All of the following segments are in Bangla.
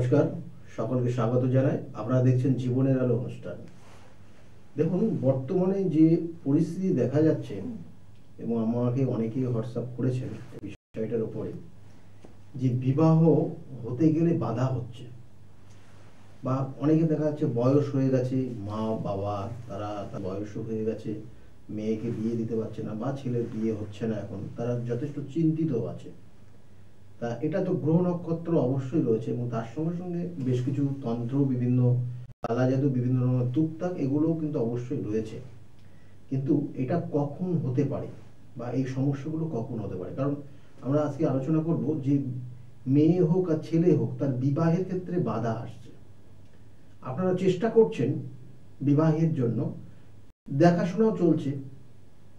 নমস্কার, সকলকে স্বাগত জানাই। আপনারা দেখছেন জীবনের আলো অনুষ্ঠান। দেখুন, বর্তমানে যে পরিস্থিতি দেখা যাচ্ছে, এবং আমাকে অনেকেই হোয়াটসঅ্যাপ করেছেন এই বিষয়টার উপরে, যে বিবাহ হতে গেলে বাধা হচ্ছে, বা অনেকে দেখা যাচ্ছে বয়স হয়ে গেছে, মা বাবা তার বয়স হয়ে গেছে, মেয়েকে বিয়ে দিতে পারছে না, বা ছেলের বিয়ে হচ্ছে না, এখন তারা যথেষ্ট চিন্তিত আছে। তা এটা তো গ্রহ নক্ষত্র অবশ্যই রয়েছে, এবং তার সঙ্গে সঙ্গে বেশ কিছু তন্ত্র, বিভিন্ন কালা জাদু, বিভিন্ন ধরনের তুকতাক, এগুলোও কিন্তু অবশ্যই রয়েছে। কিন্তু এটা কখন হতে পারে, বা এই সমস্যাগুলো কখন হতে পারে? কারণ আমরা আজকে আলোচনা করব যে মেয়ে হোক আর ছেলে হোক, তার বিবাহের ক্ষেত্রে বাধা আসছে। আপনারা চেষ্টা করছেন বিবাহের জন্য, দেখাশোনাও চলছে,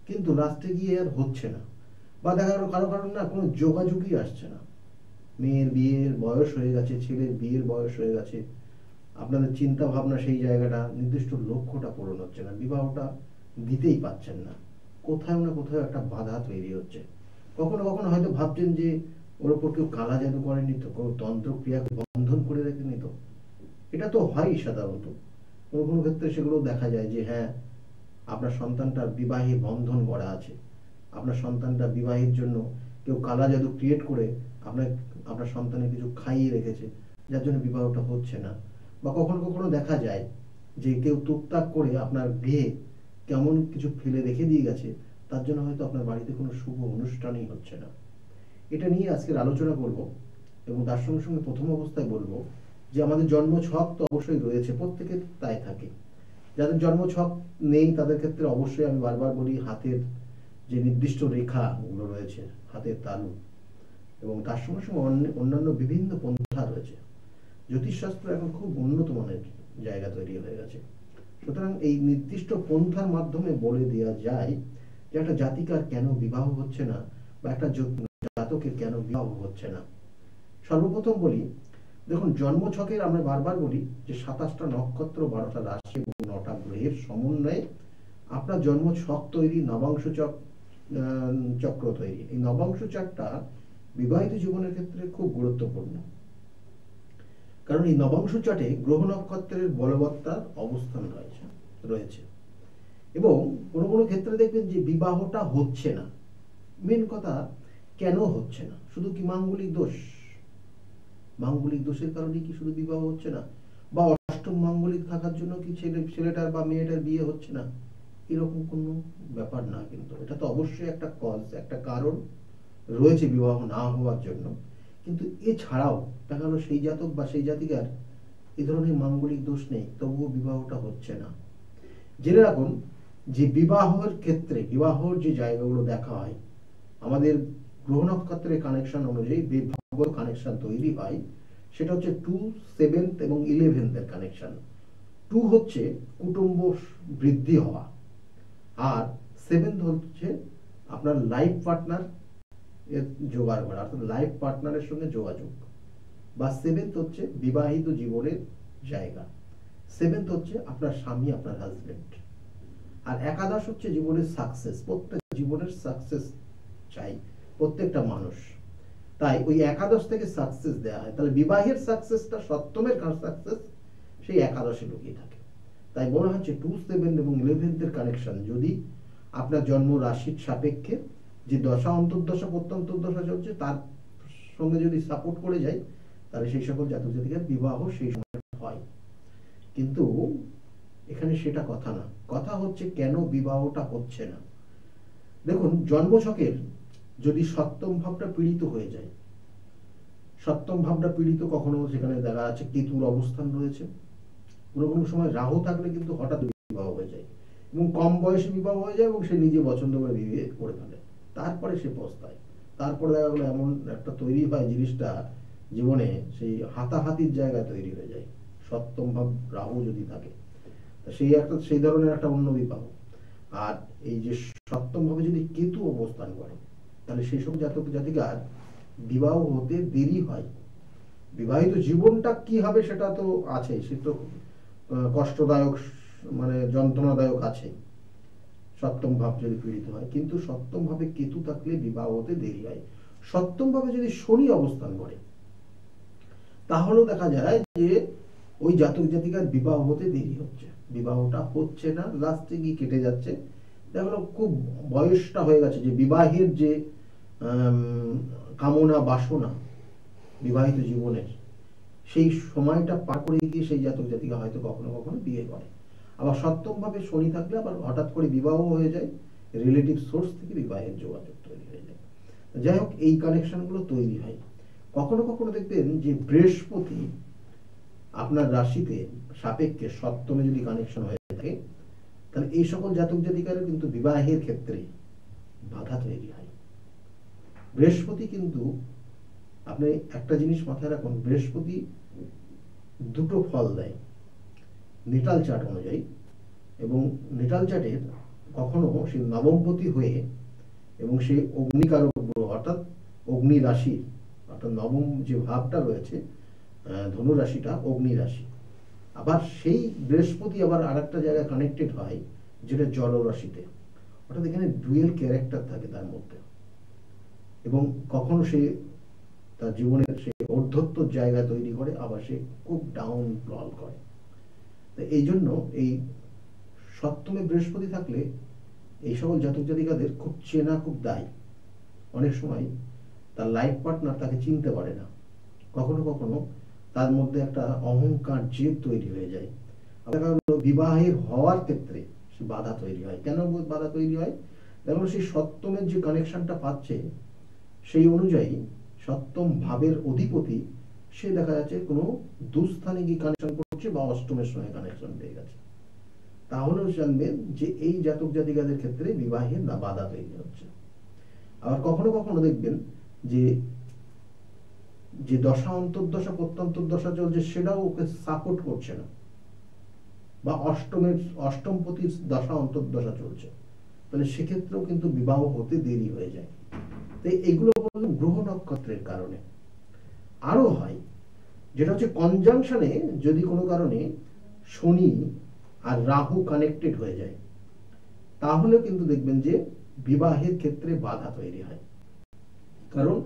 কিন্তু লাস্টে গিয়ে আর হচ্ছে না, বা দেখা গেল কারো কারণ না কোনো যোগাযোগই আসছে না। মেয়ের বিয়ের বয়স হয়ে গেছে, ছেলের বিয়ের বয়স হয়ে গেছে, আপনাদের চিন্তা ভাবনা সেই জায়গাটা, নির্দিষ্ট লক্ষ্যটা পূরণ হচ্ছে না, বিবাহটা দিতেই পাচ্ছেন না। কোথাও না কোথাও একটা বাধা তৈরি হচ্ছে। কখনো কখনো হয়তো ভাবছেন যে ওর ওপর কেউ কালা জাদু করেনি তো, কোনো তন্ত্রক্রিয়াকে বন্ধন করে রেখেনি তো। এটা তো হয় সাধারণত, কোনো কোনো ক্ষেত্রে সেগুলো দেখা যায় যে হ্যাঁ, আপনার সন্তানটার বিবাহে বন্ধন করা আছে, আপনার সন্তানটা বিবাহের জন্য কেউ কালা জাদু ক্রিয়েট করে আপনার আপনার সন্তানের কিছু খাইয়ে রেখেছে, যার জন্য বিবাহটা হচ্ছে না। বা কখনো কখনো দেখা যায় যে কেউ টুকটাক করে আপনার বিয়ে কেমন কিছু ফেলে রেখে দিয়ে গেছে, তার জন্য হয়তো আপনার বাড়িতে কোনো শুভ অনুষ্ঠানই হচ্ছে না। এটা নিয়ে আজকের আলোচনা করব, এবং তার সঙ্গে সঙ্গে প্রথম অবস্থায় বলবো যে আমাদের জন্ম ছক তো অবশ্যই রয়েছে, প্রত্যেকের তাই থাকে। যাদের জন্ম ছক নেই তাদের ক্ষেত্রে অবশ্যই আমি বারবার বলি, হাতের যে নির্দিষ্ট রেখাগুলো রয়েছে, হাতের তালু, এবং তার সঙ্গে সঙ্গে অন্যান্য বিভিন্ন পন্থা রয়েছে। জ্যোতিষশাস্ত্র এখন খুব উন্নত মানের জায়গা তৈরি হয়ে গেছে। সুতরাং এই নির্দিষ্ট পন্থার মাধ্যমে বলে দেওয়া যায় যে একটা জাতিকার কেন বিবাহ হচ্ছে না, বা একটা জাতকের কেন বিবাহ হচ্ছে না। সর্বপ্রথম বলি, দেখুন জন্মছকের আমরা বারবার বলি যে 27টা নক্ষত্র, 12টা রাশি এবং 9টা গ্রহের সমন্বয়ে আপনার জন্মছক তৈরি, নবাংশ চক্র তৈরি। এই নবাংশ চক্রটা বিবাহিত জীবনের ক্ষেত্রে খুব গুরুত্বপূর্ণ, কারণ এই নবাংশ চাটে গ্রহ নক্ষত্রের বলবত্তার অবস্থান রয়েছে। এবং কোনো কোনো ক্ষেত্রে দেখবেন যে বিবাহটা হচ্ছে না। মেন কথা, কেন হচ্ছে না? শুধু কি মাঙ্গলিক দোষ? মাঙ্গলিক দোষের কারণে কি শুধু বিবাহ হচ্ছে না? বা অষ্টম মাঙ্গলিক থাকার জন্য কি ছেলেটার বা মেয়েটার বিয়ে হচ্ছে না? এরকম কোনো ব্যাপার না। কিন্তু এটা তো অবশ্যই একটা কজ, একটা কারণ রয়েছে বিবাহ না হওয়ার জন্য। কিন্তু এছাড়াও দেখা গেল সেই জাতক বা সেই জাতিকার এই ধরনের মাঙ্গলিক দোষ নেই, তবুও বিবাহটা হচ্ছে না। জেনে রাখুন যে বিবাহের ক্ষেত্রে, বিবাহর যে জায়গাগুলো দেখা হয়, আমাদের গ্রহ নক্ষত্রের কানেকশন অনুযায়ী বিবাহ কানেকশন তৈরি হয়। সেটা হচ্ছে 2, 7 এবং 11 এর কানেকশন। 2 হচ্ছে কুটুম্ব বৃদ্ধি হওয়া, আর 7 হচ্ছে আপনার লাইফ পার্টনার এর জোগাড় করা, অর্থাৎ লাইফ পার্টনারের সঙ্গে যোগাযোগ। বা 7th হচ্ছে বিবাহিত জীবনের জায়গা। 7th হচ্ছে আপনার স্বামী, আপনার হাজবেন্ড। আর একাদশ হচ্ছে জীবনের সাকসেস। প্রত্যেক জীবনের সাকসেস চাই প্রত্যেকটা মানুষ, তাই ওই একাদশ থেকে সাকসেস দেওয়া হয়। তাহলে বিবাহের সাকসেসটা, সপ্তমের সাকসেস সেই একাদশে লুকিয়ে থাকে। তাই মনে হচ্ছে 2, 7 এবং 11 এর কানেকশন যদি আপনার জন্ম রাশির সাপেক্ষে যে দশা, অন্তর্দশা, প্রত্যন্তর্দশা চলছে, তার সঙ্গে যদি সাপোর্ট করে যায়, তাহলে সেই সকল জাতক জাতিকার বিবাহ সেই সময় হয়। কিন্তু এখানে সেটা কথা না। কথা হচ্ছে কেন বিবাহটা হচ্ছে না। দেখুন, জন্মছকের যদি সপ্তম ভাবটা পীড়িত হয়ে যায়, সপ্তম ভাবটা পীড়িত, কখনো সেখানে দেখা যাচ্ছে কেতুর অবস্থান রয়েছে, কোনো কোনো সময় রাহু থাকলে কিন্তু হঠাৎ বিবাহ হয়ে যায়, এবং কম বয়সে বিবাহ হয়ে যায়, এবং সে নিজে পছন্দ করে বিয়ে করে ফেলে, তারপরে সে পস্তায়। তারপরে দেখা গেলো এমন একটা তৈরি হয় জিনিসটা জীবনে, সেই হাতাহাতির জায়গা তৈরি হয়ে যায়। সপ্তম ভাব রাহু যদি থাকে, সেই ধরনের একটা অন্য বিবাহ। আর এই যে সপ্তম ভাবে যদি কেতু অবস্থান করে, তাহলে সেই সব জাতক জাতিকার বিবাহ হতে দেরি হয়। বিবাহিত জীবনটা কি হবে সেটা তো আছে, সে তো কষ্টদায়ক, মানে যন্ত্রণাদায়ক আছে, সপ্তম ভাব যদি পীড়িত হয়। কিন্তু সপ্তম ভাবে কেতু থাকলে বিবাহ হতে দেরি হয়। সপ্তম ভাবে যদি শনি অবস্থান করে, তাহলেও দেখা যায় যে ওই জাতক জাতিকার বিবাহ হতে দেরি হচ্ছে, বিবাহটা হচ্ছে না, লাস্টে গিয়ে কেটে যাচ্ছে। দেখা গেল খুব বয়সটা হয়ে গেছে, যে বিবাহের যে কামনা বাসনা বিবাহিত জীবনের, সেই সময়টা পার করে গিয়ে সেই জাতক জাতিকা হয়তো কখনো কখনো বিয়ে করে। আবার সপ্তমভাবে শনি থাকলে আবার হঠাৎ করে বিবাহ হয়ে যায়, রিলেটিভ সোর্স থেকে বিবাহের যোগাযোগ তৈরি হয়ে যায়। যাই হোক, এই কানেকশনগুলো তৈরি হয়। কখনো কখনো দেখবেন যে বৃহস্পতি আপনার রাশিতে সাপেক্ষে সপ্তমে যদি কানেকশন হয়ে থাকে, তাহলে এই সকল জাতক জাতিকারও কিন্তু বিবাহের ক্ষেত্রে বাধা তৈরি হয়। বৃহস্পতি কিন্তু, আপনি একটা জিনিস মাথায় রাখুন, বৃহস্পতি দুটো ফল দেয় নেটাল চার্ট অনুযায়ী, এবং নেটাল চার্টের কখনো সে নবমপতি হয়ে এবং সে অগ্নিকারক গ্রহ অর্থাৎ অগ্নি রাশি, অর্থাৎ নবম যে ভাবটা রয়েছে ধনু রাশিটা অগ্নি রাশি, আবার সেই বৃহস্পতি আবার আরেকটা জায়গায় কানেক্টেড হয় যেটা জল রাশিতে, অর্থাৎ এখানে ডুয়েল ক্যারেক্টার থাকে তার মধ্যে, এবং কখনো সে তার জীবনের সে ঊর্ধ্বত্ব জায়গা তৈরি করে, আবার সে খুব ডাউন ফল করে। তো এই জন্য এই সপ্তমে বৃহস্পতি থাকলে এই সকল জাতক জাতিকাদের খুব চেনা খুব দায়ী। অনেক সময় তার লাইফ পার্টনার তাকে চিনতে পারে না, কখনো কখনো তার মধ্যে একটা অহংকার জেদ তৈরি হয়ে যায়। বিবাহের হওয়ার ক্ষেত্রে সে বাধা তৈরি হয়। কেন বাধা তৈরি হয়? দেখো, সেই সপ্তমের যে কানেকশনটা পাচ্ছে সেই অনুযায়ী সপ্তম ভাবের অধিপতি সে দেখা যাচ্ছে কোনো দুস্থানে গিয়ে কানেকশন করছে বা অষ্টমের সঙ্গে কানেকশন পেয়ে গেছে, তাহলেও জানবেন যে এই জাতক জাতিকাদের ক্ষেত্রে বিবাহে না বাধা তৈরি হচ্ছে। আবার কখনো কখনো দেখবেন যে যে দশা অন্তর্দশা প্রত্যন্তর্দশা চলছে সেটাও ওকে সাপোর্ট করছে না, বা অষ্টমপতির দশা অন্তর্দশা চলছে, তাহলে সেক্ষেত্রেও কিন্তু বিবাহ হতে দেরি হয়ে যায়। তাই এগুলো বললাম গ্রহ নক্ষত্রের কারণে। আরো হয় যেটা হচ্ছে কনজাংশনে যদি কোনো কারণে শনি আর রাহু কানেক্টেড হয়ে যায়, তাহলে কিন্তু দেখবেন যে বিবাহের ক্ষেত্রে বাধা তৈরি হয়। কারণ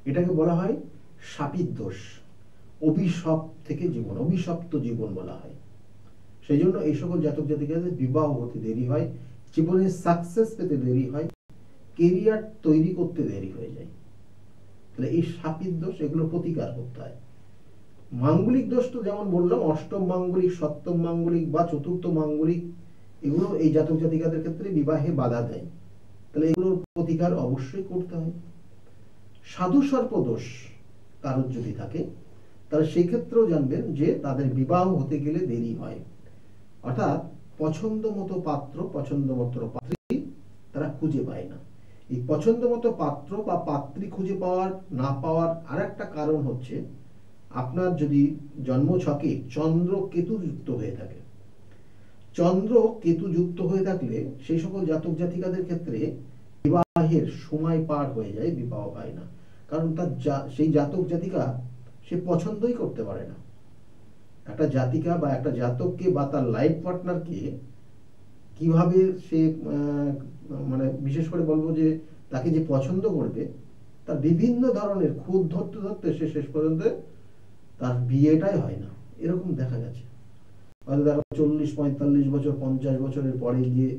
এটাকে বলা হয় শাপিত দোষ, অভিশাপ থেকে জীবন, অভিশপ্ত জীবন বলা হয়। সেই জন্য এই সকল জাতক জাতিকাদের বিবাহ হতে দেরি হয়, জীবনে সাকসেস পেতে দেরি হয়, কেরিয়ার তৈরি করতে দেরি হয়ে যায়। তাহলে এই শাপিত দোষ, এগুলো প্রতিকার করতে হয়। মাঙ্গলিক দোষ তো যেমন বললাম, অষ্টম মাঙ্গলিক, সপ্তম মাঙ্গলিক বা চতুর্থ মাঙ্গলিক, এগুলো এই জাতক জাতিকাদের ক্ষেত্রে বিবাহে বাধা দেয়, তাহলে এগুলোর প্রতিকার অবশ্যই করতে হয়। সাধু সর্প দোষ কারোর যদি থাকে, তাহলে সেই ক্ষেত্রেও জানবেন যে তাদের বিবাহ হতে গেলে দেরি হয়, অর্থাৎ পছন্দ মতো পাত্র, পছন্দ মতো পাত্রী তারা খুঁজে পায় না। এই পছন্দ মতো পাত্র বা পাত্রী খুঁজে পাওয়ার না পাওয়ার আরেকটা কারণ হচ্ছে, আপনার যদি জন্মছকে চন্দ্র কেতু যুক্ত হয়ে থাকে, চন্দ্র কেতু যুক্ত হয়ে থাকলে সেই সকল জাতক জাতিকাদের ক্ষেত্রে বিবাহের সময় পার হয়ে যায়, বিবাহ হয় না। কারণ তার সেই জাতক জাতিকা সে পছন্দই করতে পারে না। একটা জাতিকা বা একটা জাতককে বা তার লাইফ পার্টনারকে কিভাবে সে মানে বিশেষ করে বলবো যে তাকে যে পছন্দ করবে, তার বিভিন্ন ধরনের খুঁত ধরতে ধরতে সে শেষ পর্যন্ত তার বিয়েটাই হয় না, এরকম দেখা গেছে। হয়তো দেখো 40-45 বছর 50 বছরের পরে গিয়ে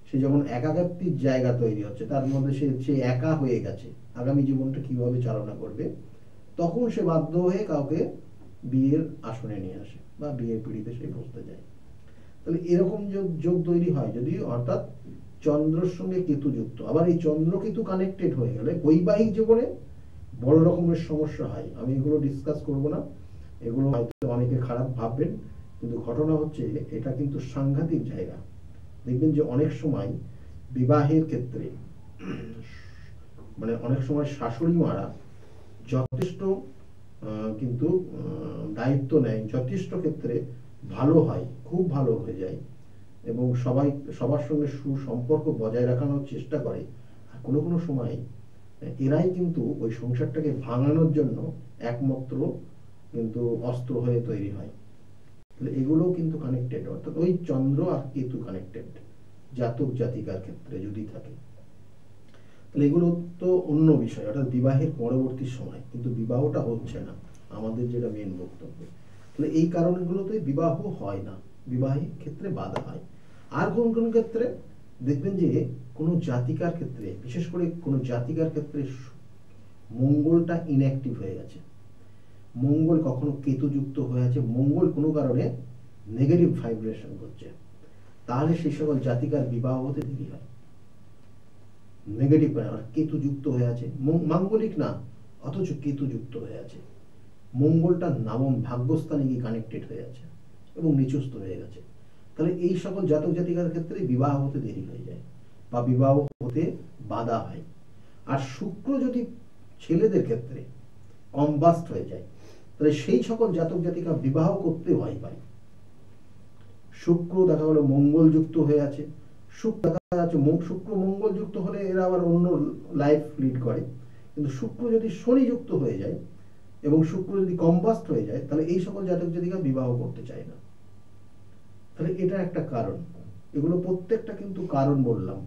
সে যখন একাকিত্বের জায়গা তৈরি হচ্ছে, তার মধ্যে সে একা হয়ে গেছে, আগামী জীবনটা কিভাবে চালনা করবে, তখন সে বাধ্য হয়ে কাউকে বিয়ের আসনে নিয়ে আসে বা বিয়ের পিড়িতে সে বসতে যায়। তাহলে এরকম যোগ তৈরি হয় যদি, অর্থাৎ চন্দ্রের সঙ্গে কেতু যুক্ত। আবার এই চন্দ্র কেতু কানেক্টেড হয়ে গেলে বৈবাহিক জীবনে বড় রকমের সমস্যা হয়। আমি এগুলো ডিসকাস করব না, এগুলো হয়তো অনেকে খারাপ ভাববেন, কিন্তু ঘটনা হচ্ছে এটা কিন্তু সাংঘাতিক জায়গা। দেখবেন যে অনেক সময় বিবাহের ক্ষেত্রে মানে অনেক সময় শাশুড়ি মারা যথেষ্ট কিন্তু দায়িত্ব নেয়, যথেষ্ট ক্ষেত্রে ভালো হয়, খুব ভালো হয়ে যায়, এবং সবার সঙ্গে সুসম্পর্ক বজায় রাখানোর চেষ্টা করে। আর কোনো কোনো সময় এরাই কিন্তু ওই সংসারটাকে ভাঙানোর জন্য একমাত্র কিন্তু অস্ত্র হয়ে তৈরি হয়। তাহলে এগুলো কিন্তু কানেক্টেড, অর্থাৎ ওই চন্দ্র আর কেতু কানেক্টেড জাতক জাতিকার ক্ষেত্রে যদি থাকে, তাহলে এগুলো তো অন্য বিষয়, অর্থাৎ বিবাহের পরবর্তী সময়, কিন্তু বিবাহটা হচ্ছে না। আমাদের যেটা মেন বক্তব্য। তাহলে এই কারণগুলোতে বিবাহ হয় না, বিবাহের ক্ষেত্রে বাধা হয়। আর কোন কোন ক্ষেত্রে দেখবেন যে কোনো জাতিকার ক্ষেত্রে, বিশেষ করে কোনো জাতিকার ক্ষেত্রে মঙ্গলটা ইনঅ্যাক্টিভ হয়ে গেছে, মঙ্গল কখনো কেতুযুক্ত হয়ে আছে, মঙ্গল কোনো কারণে নেগেটিভ ভাইব্রেশন করছে, তাহলে সেই সকল জাতিকার বিবাহ হতে দেরি হয়। নেগেটিভ আর কেতুযুক্ত হয়ে আছে, মাঙ্গলিক না অথচ কেতুযুক্ত হয়ে আছে, মঙ্গলটা নবম ভাগ্যস্থানে গিয়ে কানেক্টেড হয়ে আছে এবং নিচস্থ হয়ে গেছে, তাহলে এই সকল জাতক জাতিকার ক্ষেত্রে বিবাহ হতে দেরি হয়ে যায় বা বিবাহ হতে বাধা হয়। আর শুক্র যদি ছেলেদের ক্ষেত্রে কম্বাস্ট হয়ে যায়, তাহলে সেই সকল জাতক জাতিকা বিবাহ করতে ভয় পায়। শুক্র দেখা গেল মঙ্গল যুক্ত হয়ে আছে, শুক্র দেখা যাচ্ছে শুক্র মঙ্গল যুক্ত হলে এরা আবার অন্য লাইফ লিড করে, কিন্তু শুক্র যদি শনি যুক্ত হয়ে যায় এবং শুক্র যদি কম্বাস্ট হয়ে যায়, তাহলে এই সকল জাতক জাতিকা বিবাহ করতে চায় না। তাহলে এটা একটা কারণ। এগুলো প্রত্যেকটা কিন্তু কারণ বললাম।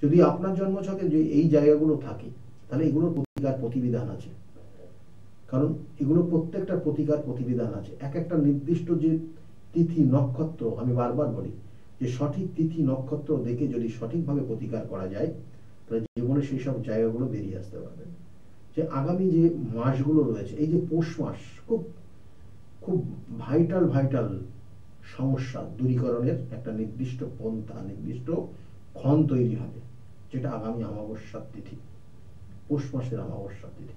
যদি আপনার জন্মছকে যে এই জায়গাগুলো থাকে, তাহলে এগুলোর প্রতিকার প্রতিবিধান আছে, কারণ এগুলো প্রত্যেকটা প্রতিকার প্রতিবিধান আছে। এক একটা নির্দিষ্ট যে তিথি নক্ষত্র, আমি বারবার বলি যে সঠিক তিথি নক্ষত্র দেখে যদি সঠিকভাবে প্রতিকার করা যায়, তাহলে জীবনে সেই সব জায়গাগুলো বেরিয়ে আসতে পারবে। যে আগামী যে মাসগুলো রয়েছে, এই যে পৌষ মাস খুব খুব ভাইটাল সমস্যা দূরীকরণের একটা নির্দিষ্ট পন্থা, নির্দিষ্ট ক্ষণ তৈরি হবে, যেটা আগামী অমাবস্যার তিথি, পৌষ মাসের অমাবস্যার তিথি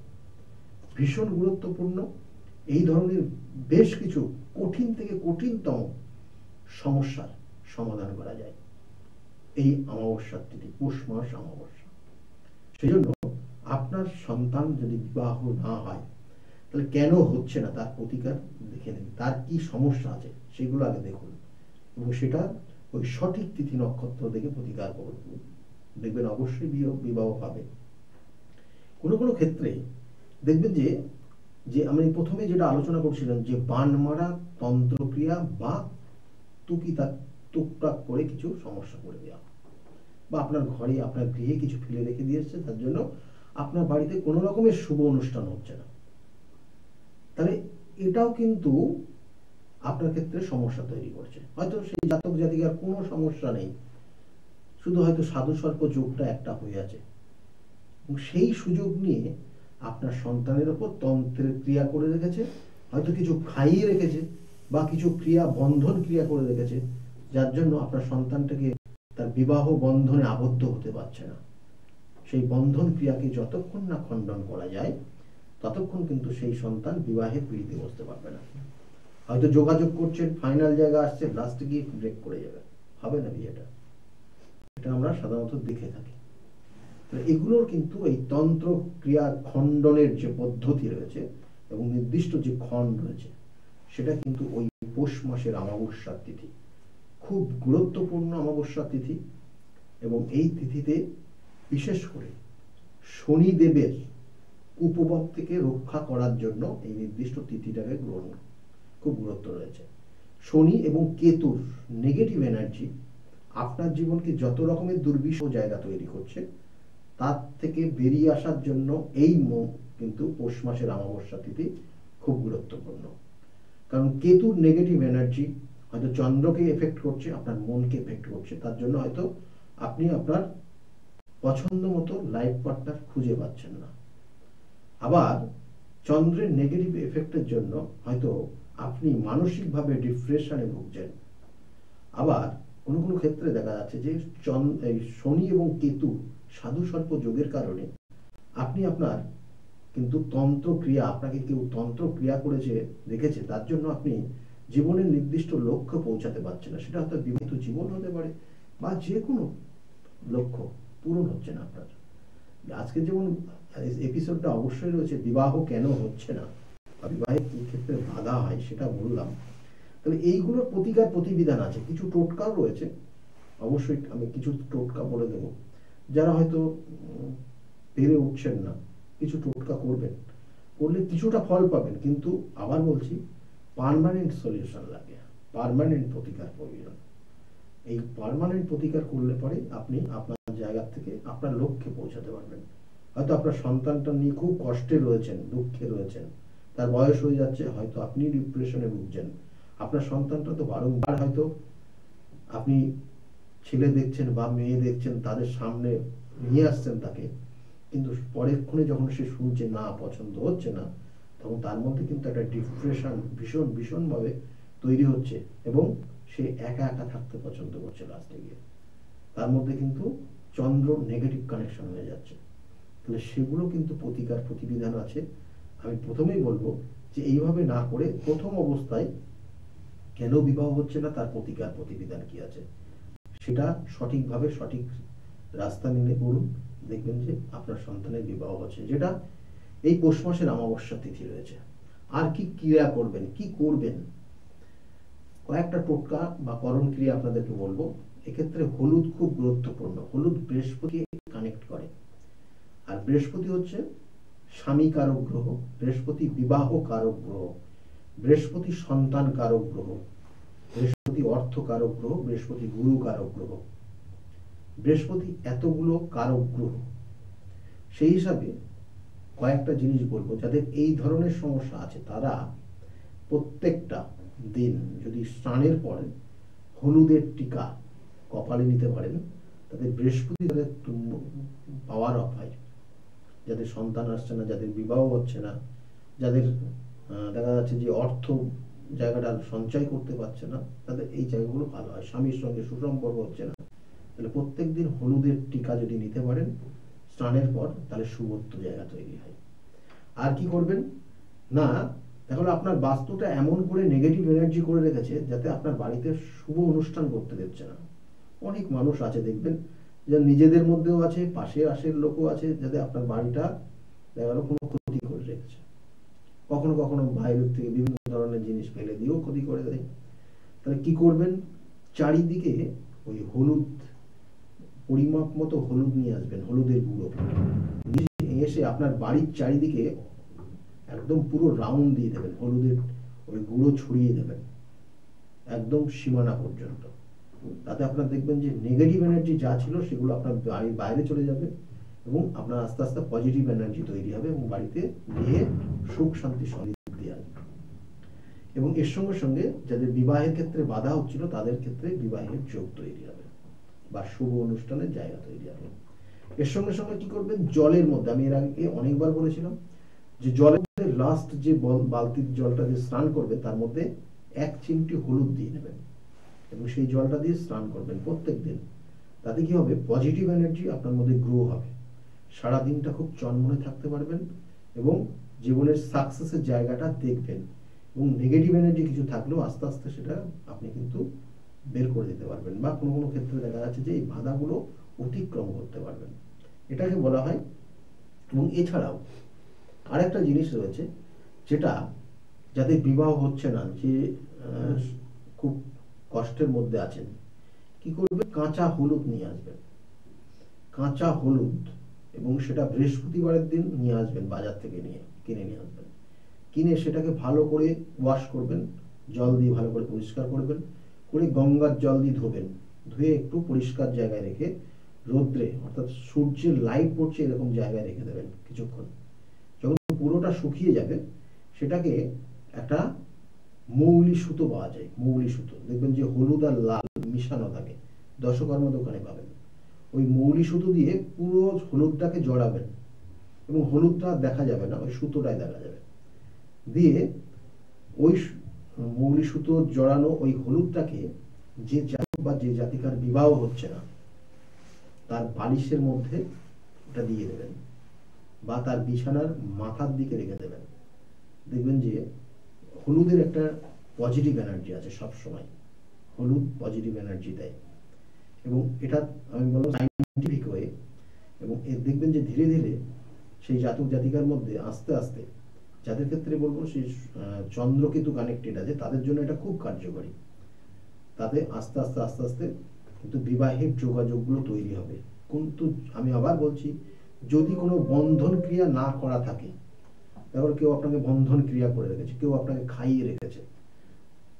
ভীষণ গুরুত্বপূর্ণ। এই ধরনের বেশ কিছু কঠিন থেকে কঠিনতম সমস্যার সমাধান করা যায় এই অমাবস্যার তিথি, পৌষ মাস অমাবস্যা। সেই জন্য আপনার সন্তান যদি বিবাহ না হয়, তাহলে কেন হচ্ছে না তার প্রতিকার দেখে নিন, তার কি সমস্যা আছে সেগুলো আগে দেখুন এবং সেটা ওই সঠিক তিথি নক্ষত্র দেখে প্রতিকার করুন, দেখবেন অবশ্যই বিবাহ হবে। কোনো কোনো ক্ষেত্রে দেখবেন যে যে আমি প্রথমে যেটা আলোচনা করছিলাম, যে বান মারা তন্ত্রক্রিয়া বা টুকটাক করে কিছু সমস্যা করে দেওয়া, বা আপনার ঘরে আপনার গৃহে কিছু ফেলে রেখে দিয়ে এসছে, তার জন্য আপনার বাড়িতে কোনো রকমের শুভ অনুষ্ঠান হচ্ছে না, তাহলে এটাও কিন্তু আপনার ক্ষেত্রে সমস্যা তৈরি করছে। হয়তো সেই জাতক জাতিকার কোনো সমস্যা নেই, শুধু হয়তো সাধু সর্প যোগটা একটা হয়ে আছে, এবং সেই সুযোগ নিয়ে আপনার সন্তানের উপর তন্ত্রের ক্রিয়া করে রেখেছে, হয়তো কিছু খাইয়ে রেখেছে বা কিছু ক্রিয়া বন্ধন ক্রিয়া করে রেখেছে, যার জন্য আপনার সন্তানটাকে তার বিবাহ বন্ধনে আবদ্ধ হতে পারছে না। সেই বন্ধন ক্রিয়াকে যতক্ষণ না খণ্ডন করা যায়, ততক্ষণ কিন্তু সেই সন্তান বিবাহে পীড়িতে বসতে পারবে না। হয়তো যোগাযোগ করছেন, ফাইনাল জায়গা আসছে, লাস্টে গিয়ে ব্রেক করে যাবে, হবে না বিয়েটা। এটা আমরা সাধারণত দেখে থাকি। এগুলোর কিন্তু এই তন্ত্র ক্রিয়া খণ্ডনের যে পদ্ধতি রয়েছে এবং নির্দিষ্ট যে ক্ষণ রয়েছে, সেটা কিন্তু ওই পৌষ মাসের অমাবস্যার তিথি খুব গুরুত্বপূর্ণ অমাবস্যার তিথি, এবং এই তিথিতে বিশেষ করে শনিদেবের কুপ্রভাব থেকে রক্ষা করার জন্য এই নির্দিষ্ট তিথিটাকে গ্রহণ খুব গুরুত্ব রয়েছে। শনি এবং কেতুর নেগেটিভ এনার্জি আপনার জীবনকে যত রকমের দুর্বিষহ জায়গা তৈরি করছে, তার থেকে বেরিয়ে আসার জন্য এই কিন্তু পৌষ মাসের অমাবস্যা তিথি খুব গুরুত্বপূর্ণ। কারণ কেতুর নেগেটিভ এনার্জি হয়তো চন্দ্রকে এফেক্ট করছে, আপনার মনকে এফেক্ট করছে, তার জন্য হয়তো আপনি আপনার পছন্দ মতো লাইফ পার্টনার খুঁজে পাচ্ছেন না। আবার চন্দ্রের নেগেটিভ এফেক্টের জন্য হয়তো আপনি মানসিকভাবে ডিপ্রেশনে ভুগছেন। আবার কোনো কোনো ক্ষেত্রে দেখা যাচ্ছে যে শনি এবং কেতু সাধু সর্প যোগের কারণে আপনি আপনার কিন্তু তন্ত্র ক্রিয়া, আপনাকে কেউ তন্ত্র ক্রিয়া করেছে রেখেছে, তার জন্য আপনি জীবনের নির্দিষ্ট লক্ষ্য পৌঁছাতে পারছেন না। সেটা হয়তো বিবাহিত জীবন হতে পারে বা যে কোনো লক্ষ্য পূরণ হচ্ছে না আপনার। আজকে যেমন এপিসোডটা অবশ্যই রয়েছে বিবাহ কেন হচ্ছে না বা বিবাহের কি ক্ষেত্রে বাধা হয় সেটা বললাম। তাহলে এইগুলোর প্রতিকার প্রতিবিধান আছে, কিছু টোটকাও রয়েছে, অবশ্যই আমি কিছু টোটকা বলে দেব। যারা হয়তো পেরে উঠছেন না, কিছু টোটকা করবেন, করলে কিছুটা ফল পাবেন, কিন্তু আবার বলছি পার্মানেন্ট সলিউশন লাগে, পার্মানেন্ট প্রতিকার প্রয়োজন। এই পার্মানেন্ট প্রতিকার করলে পরে আপনি আপনার জায়গা থেকে আপনার লক্ষ্যে পৌঁছাতে পারবেন। হয়তো আপনার সন্তানটা নিয়ে খুব কষ্টে রয়েছেন, দুঃখে রয়েছেন, তার বয়স হয়ে যাচ্ছে, হয়তো আপনি ডিপ্রেশনে ভুগছেন, আপনার সন্তানটা তো বারংবার হয়তো আপনি ছেলে দেখছেন বা মেয়ে দেখছেন, তাদের সামনে নিয়ে আসছেন তাকে, কিন্তু পরেক্ষণে যখন সে শুনছে না পছন্দ হচ্ছে না, তখন তার মধ্যে কিন্তু একটা ডিপ্রেশন ভীষণভাবে তৈরি হচ্ছে এবং সে একা একা থাকতে পছন্দ করছে লাস্টে গিয়ে। তার মধ্যে কিন্তু চন্দ্র নেগেটিভ কানেকশন হয়ে যাচ্ছে। তাহলে সেগুলো কিন্তু প্রতিবিধান আছে। আমি প্রথমেই বলবো যে এইভাবে না করে প্রথম অবস্থায় কেন বিবাহ হচ্ছে না তার প্রতিবিধান কি আছে সেটা সঠিকভাবে সঠিক রাস্তা নিলে করুন, দেখবেন যে আপনার সন্তানের বিবাহ হচ্ছে। যেটা এই পৌষ মাসের অমাবস্যা তিথি রয়েছে। আর কি ক্রিয়া করবেন, কি করবেন, কয়েকটা টোটকা বা করণ ক্রিয়া আপনাদেরকে বলবো। এক্ষেত্রে হলুদ খুব গুরুত্বপূর্ণ। হলুদ বৃহস্পতি কানেক্ট করে, আর বৃহস্পতি হচ্ছে স্বামী কারক গ্রহ, বৃহস্পতি বিবাহ কারক গ্রহ, বৃহস্পতি সন্তান কারক গ্রহ, বৃহস্পতি অর্থ কারক গ্রহ, বৃহস্পতি গুরু কারক গ্রহ। বৃহস্পতি এতগুলো কারক গ্রহ, সেই হিসাবে কয়েকটা জিনিস বলবো। যাদের এই ধরনের সমস্যা আছে তারা প্রত্যেকটা দিন যদি স্নানের পরে হলুদের টিকা কপালে নিতে পারেন, তাদের বৃহস্পতি তাদের পাওয়ার অফ হয়। যাদের সন্তান আসছে না, যাদের বিবাহ হচ্ছে না, যাদের দেখা যাচ্ছে যে অর্থ জায়গাটা সঞ্চয় করতে পারছে না, তাদের এই জায়গাগুলো ভালো হয়। স্বামীর সঙ্গে সুসম্পর্ক হচ্ছে না, তাহলে প্রত্যেক দিন হলুদের টিকা যদি নিতে পারেন স্নানের পর, তাহলে শুভত্ব জায়গা তৈরি হয়। আর কি করবেন না, তাহলে আপনার বাস্তুটা এমন করে নেগেটিভ এনার্জি করে রেখেছে যাতে আপনার বাড়িতে শুভ অনুষ্ঠান করতে দিচ্ছে না। অনেক মানুষ আছে দেখবেন, যা নিজেদের মধ্যেও আছে, পাশে আশের লোকও আছে, যাতে আপনার বাড়িটা দেখা গেল কোনো ক্ষতি করে রেখেছে। কখনো কখনো বাইরের থেকে বিভিন্ন ধরনের জিনিস ফেলে দিয়েও ক্ষতি করে দেয়। তাহলে কি করবেন, চারিদিকে ওই হলুদ পরিমাপ মতো হলুদ নিয়ে আসবেন, হলুদের গুঁড়ো নিয়ে এসে আপনার বাড়ির চারিদিকে একদম পুরো রাউন্ড দিয়ে দেবেন, হলুদের ওই গুঁড়ো ছড়িয়ে দেবেন একদম সীমানা পর্যন্ত। তাতে আপনার দেখবেন যে নেগেটিভ এনার্জি যা ছিল সেগুলো আপনার বাড়ির বাইরে চলে যাবে এবং আপনার আস্তে আস্তে পজিটিভ এনার্জি তৈরি হবে এবং বাড়িতে গিয়ে সুখ শান্তি সমৃদ্ধি আসবে। এবং এর সঙ্গে সঙ্গে যাদের বিবাহের ক্ষেত্রে বাধা হচ্ছিল তাদের ক্ষেত্রে বিবাহের যোগ তৈরি হবে বা শুভ অনুষ্ঠানের জায়গা তৈরি হবে। এর সঙ্গে সঙ্গে কি করবেন, জলের মধ্যে, আমি এর আগে অনেকবার বলেছিলাম যে জলের মধ্যে লাস্ট যে বালতির জলটা দিয়ে স্নান করবে তার মধ্যে 1 চিমটি হলুদ দিয়ে নেবেন এবং সেই জলটা দিয়ে স্নান করবেন প্রত্যেক দিন। তাতে কি হবে, পজিটিভ এনার্জি আপনার মধ্যে গ্রো হবে, সারা দিনটা খুব চনমনে থাকতে পারবেন এবং জীবনের সাকসেসের জায়গাটা দেখবেন এবং নেগেটিভ এনার্জি কিছু থাকলেও আস্তে আস্তে সেটা আপনি কিন্তু বের করে দিতে পারবেন বা কোনো কোনো ক্ষেত্রে দেখা যাচ্ছে যে এই বাধাগুলো অতিক্রম করতে পারবেন, এটাকে বলা হয়। এবং এছাড়াও আরেকটা জিনিস রয়েছে, যেটা যাদের বিবাহ হচ্ছে না, যে খুব কষ্টের মধ্যে আছেন, কি করবে, কাঁচা হলুদ নিয়ে আসবেন, কাঁচা হলুদ, এবং সেটা বৃহস্পতিবারের দিন নিয়ে আসবেন, বাজার থেকে কিনে নিয়ে আসবেন। কিনে সেটাকে ভালো করে ওয়াশ করবেন, জল দিয়ে ভালো করে পরিষ্কার করবেন, করে গঙ্গার জল দিয়ে ধোবেন, ধুয়ে একটু পরিষ্কার জায়গায় রেখে রোদ্রে, অর্থাৎ সূর্যের লাইট পড়ছে এরকম জায়গায় রেখে দেবেন কিছুক্ষণ। যখন পুরোটা শুকিয়ে যাবে সেটাকে একটা মৌলি সুতো পাওয়া যায়, মৌলি সুতো, দেখবেন যে হলুদ আর লাল মিশানো থাকে, দশকর্মা দোকানে পাবেন। ওই মৌলি সুতো দিয়ে পুরো হলুদটাকে জড়াবেন এবং হলুদটা দেখা যাবে না, ওই সুতোটাই দেখা যাবে। দিয়ে ওই মৌলি সুতো জড়ানো ওই হলুদটাকে যে জাতক বা যে জাতিকার বিবাহ হচ্ছে না তার বালিশের মধ্যে ওটা দিয়ে দেবেন বা তার বিছানার মাথার দিকে রেখে দেবেন। দেখবেন যে হলুদের একটা পজিটিভ এনার্জি আছে, সব সময় হলুদ পজিটিভ এনার্জি দেয় এবং এটা আমি বলবো সাইন্টিফিক ওয়ে। এবং দেখবেন যে ধীরে ধীরে সেই জাতক জাতিকার মধ্যে আস্তে আস্তে, যাদের ক্ষেত্রে বলবো সেই চন্দ্রকেতু কানেক্টেড আছে, তাদের জন্য এটা খুব কার্যকরী। তাতে আস্তে আস্তে আস্তে আস্তে কিন্তু বিবাহের যোগাযোগগুলো তৈরি হবে। কিন্তু আমি আবার বলছি, যদি কোনো বন্ধন ক্রিয়া না করা থাকে, তারপর কেউ আপনাকে বন্ধন ক্রিয়া করে রেখেছে, কেউ আপনাকে খাইয়ে রেখেছে,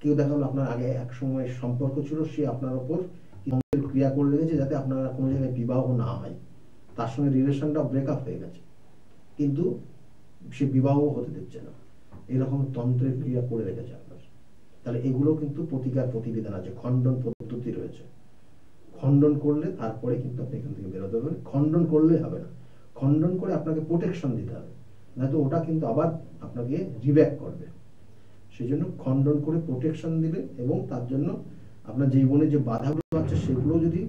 কেউ দেখা গেল আপনার আগে এক সময় সম্পর্ক ছিল, সে আপনার ওপর ক্রিয়া করে রেখেছে যাতে আপনার কোনো জায়গায় বিবাহ না হয়, তার সঙ্গে রিলেশনটা ব্রেকআপ হয়ে গেছে কিন্তু সে বিবাহ হতে দিচ্ছে না, এরকম তন্ত্রের ক্রিয়া করে রেখেছে আপনার। তাহলে এগুলো কিন্তু প্রতিকার প্রতিবিধান আছে, খণ্ডন পদ্ধতি রয়েছে। খণ্ডন করলে তারপরে কিন্তু আপনি এখান থেকে বেরোতে পারবেন। খণ্ডন করলে হবে না, খণ্ডন করে আপনাকে প্রোটেকশন দিতে হবে, নয়তো ওটা কিন্তু আবার আপনাকে রিব্যাক করবে। সেই জন্য খণ্ডন করে প্রোটেকশন দিলে, এবং তার জন্য আপনার জীবনে যে বাধাগুলো আছে সেগুলো যদি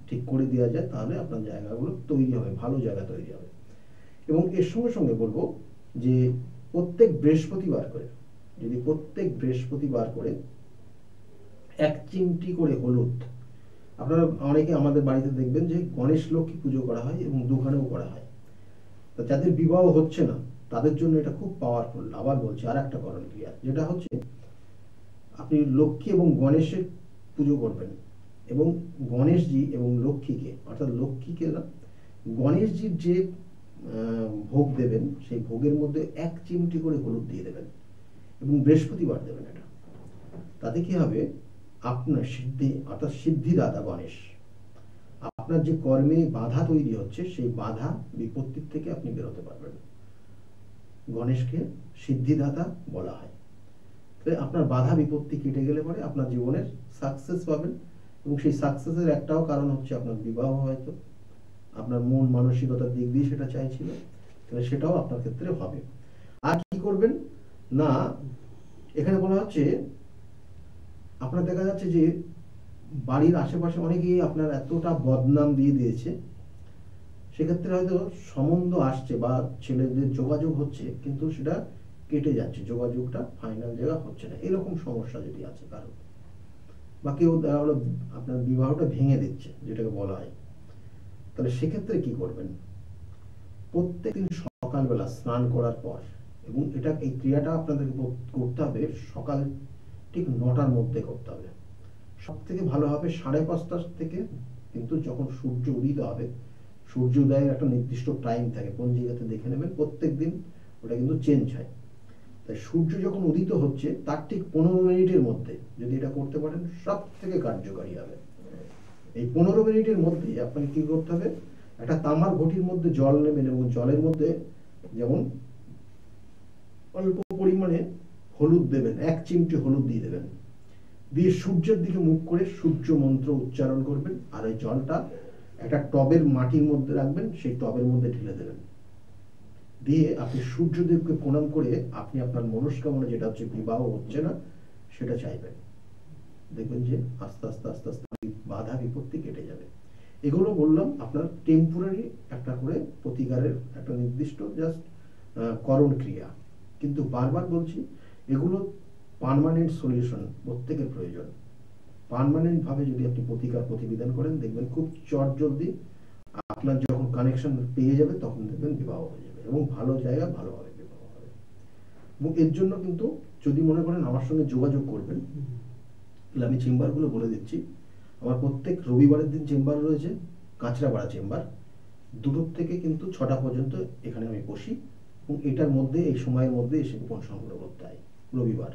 ঠিক করে দেওয়া যায়, তাহলে আপনার জায়গাগুলো তৈরি হবে, ভালো জায়গা তৈরি হবে। এবং এর সঙ্গে সঙ্গে বলবো যে প্রত্যেক বৃহস্পতিবার করে 1 চিমটি করে হলুদ, আপনারা অনেকে আমাদের বাড়িতে দেখবেন যে গণেশ লক্ষ্মী পুজো করা হয় এবং দোকানেও করা হয়। তো যাদের বিবাহ হচ্ছে না তাদের জন্য এটা খুব পাওয়ারফুল। আবার বলছি, আর একটা করণ ক্রিয়া, যেটা হচ্ছে আপনি লক্ষ্মী এবং গণেশের পুজো করবেন, এবং গণেশজি এবং লক্ষ্মীকে, অর্থাৎ লক্ষ্মীকে না, গণেশজির যে ভোগ দেবেন সেই ভোগের মধ্যে 1 চিমটি করে হলুদ দিয়ে দেবেন, এবং বৃহস্পতিবার দেবেন। এটা তাতে কি হবে, আপনার সিদ্ধি, অর্থাৎ সিদ্ধিদাতা গণেশ, আপনার যে কর্মে বাধা তৈরি হচ্ছে সেই বাধা বিপত্তির থেকে আপনি বেরোতে পারবেন। গণেশকে সিদ্ধিদাতা বলা হয়। আপনার বাধা বিপত্তি কেটে গেলে পরে আপনার জীবনের সাকসেস পাবেন, এবং সেই সাকসেসের একটাও কারণ হচ্ছে আপনার বিবাহ, হয়তো আপনার মন মানসিকতার দিক দিয়ে সেটা চাইছিল, তাহলে সেটাও আপনার ক্ষেত্রে হবে। আর কি করবেন না, এখানে বলা হচ্ছে আপনার দেখা যাচ্ছে যে বাড়ির আশেপাশে অনেকেই আপনার এতটা বদনাম দিয়ে দিয়েছে, সেক্ষেত্রে হয়তো সম্বন্ধ আসছে বা ছেলেদের যোগাযোগ হচ্ছে, কিন্তু সেটা কেটে যাচ্ছে, যোগাযোগটা ফাইনাল জায়গা হচ্ছে না, এরকম সমস্যা যদি আছে কারো, বা কেউ আপনার বিবাহটা ভেঙে দিচ্ছে যেটাকে বলা হয়, তাহলে সেক্ষেত্রে কি করবেন, প্রত্যেকদিন সকালবেলা স্নান করার পর, এবং এই ক্রিয়াটা আপনাদেরকে করতে হবে সকাল ঠিক 9টার মধ্যে করতে হবে। সব থেকে ভালো হবে 5:30 থেকে, কিন্তু যখন সূর্য উদিত হবে, সূর্য উদয়ের একটা নির্দিষ্ট টাইম থাকে, পঞ্জিকাতে দেখে নেবেন, প্রত্যেক দিন ওটা কিন্তু চেঞ্জ হয়। তাই সূর্য যখন উদিত হচ্ছে তার ঠিক 15 মিনিটের মধ্যে যদি এটা করতে পারেন, সব থেকে কার্যকারী হবে। এই 15 মিনিটের মধ্যে আপনাকে কি করতে হবে, একটা তামার ঘটির মধ্যে জল নেবেন, এবং জলের মধ্যে যেমন অল্প পরিমাণে হলুদ দেবেন, 1 চিমটি হলুদ দিয়ে দেবেন, দিয়ে সূর্যের দিকে মুখ করে সূর্য মন্ত্র উচ্চারণ করবেন, আর ওই জলটা একটা টবের মাটির মধ্যে রাখবেন, সেই টবের মধ্যে ঢেলে দেবেন, দিয়ে আপনি সূর্যদেবকে প্রণাম করে আপনি আপনার মনস্কামনা, যেটা হচ্ছে বিবাহ হচ্ছে না, সেটা চাইবেন। দেখবেন যে আস্তে আস্তে আস্তে আস্তে বাধা বিপত্তি কেটে যাবে। এগুলো বললাম আপনার টেম্পোরারি একটা করে প্রতিকারের একটা নির্দিষ্ট জাস্ট করণ ক্রিয়া, কিন্তু বারবার বলছি এগুলো পার্মানেন্ট সলিউশন প্রত্যেকের প্রয়োজন। পার্মানেন্ট ভাবে যদি আপনি প্রতিকার প্রতিবিধান করেন, দেখবেন খুব চটজলদি আপনার যখন কানেকশন পেয়ে যাবে, তখন দেখবেন বিবাহ হয়ে যাবে, এবং ভালো জায়গা ভালোভাবে বিবাহ হবে। এবং এর জন্য কিন্তু যদি মনে করেন আমার সঙ্গে যোগাযোগ করবেন, তাহলে আমি চেম্বারগুলো বলে দিচ্ছি। আমার প্রত্যেক রবিবারের দিন চেম্বার রয়েছে, কাঁচরাপাড়া চেম্বার, 2টো থেকে কিন্তু 6টা পর্যন্ত এখানে আমি বসি, এবং এটার মধ্যে, এই সময়ের মধ্যে এসে কুপন সংগ্রহ করতে হয় রবিবার।